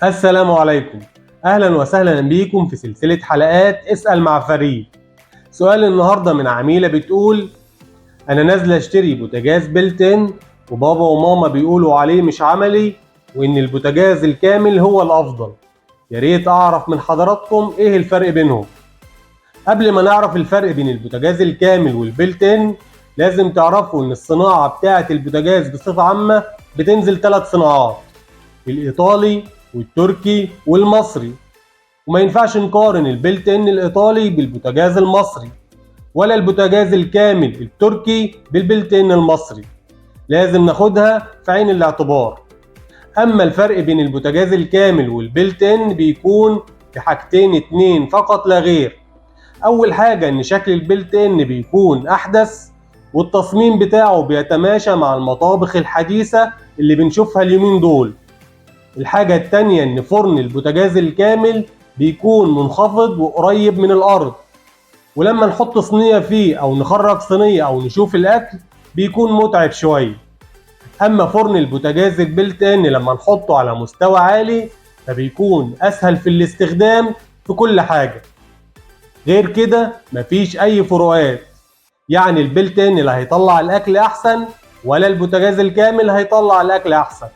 السلام عليكم. أهلا وسهلا بيكم في سلسلة حلقات اسأل مع فريد. سؤال النهاردة من عميلة بتقول: أنا نازلة أشتري بوتاجاز بلتن وبابا وماما بيقولوا عليه مش عملي وإن البوتاجاز الكامل هو الأفضل. يا ريت أعرف من حضراتكم إيه الفرق بينهم. قبل ما نعرف الفرق بين البوتاجاز الكامل والبلتن، لازم تعرفوا إن الصناعة بتاعة البوتاجاز بصفة عامة بتنزل 3 صناعات: الإيطالي والتركي والمصري. وما ينفعش نقارن البلت ان الايطالي بالبوتاجاز المصري، ولا البوتاجاز الكامل التركي بالبلت ان المصري. لازم ناخدها في عين الاعتبار. اما الفرق بين البوتاجاز الكامل والبلت ان بيكون في حاجتين اتنين فقط لا غير. اول حاجة ان شكل البلت ان بيكون احدث، والتصميم بتاعه بيتماشى مع المطابخ الحديثة اللي بنشوفها اليومين دول. الحاجة التانية ان فرن البوتاجاز الكامل بيكون منخفض وقريب من الارض، ولما نحط صينية فيه او نخرج صينية او نشوف الاكل بيكون متعب شوية. اما فرن البوتاجاز البلت ان لما نحطه على مستوى عالي فبيكون اسهل في الاستخدام في كل حاجة. غير كده مفيش اي فروقات، يعني البلت ان لا هيطلع الاكل احسن ولا البوتاجاز الكامل هيطلع الاكل احسن.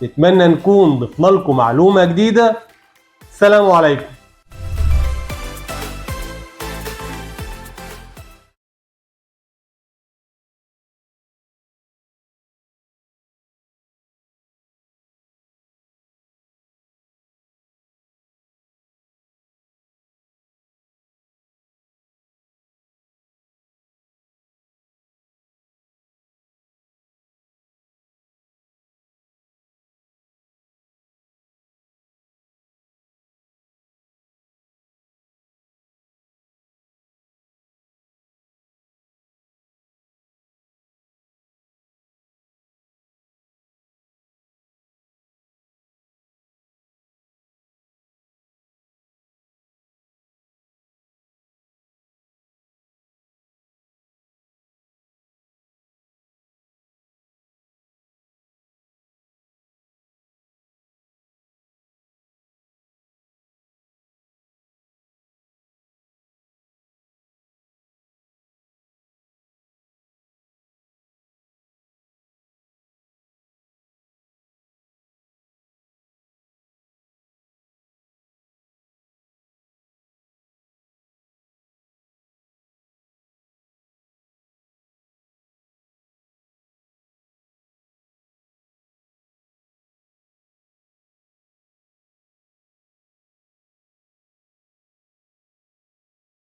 نتمنى نكون ضفنا لكم معلومة جديدة. السلام عليكم.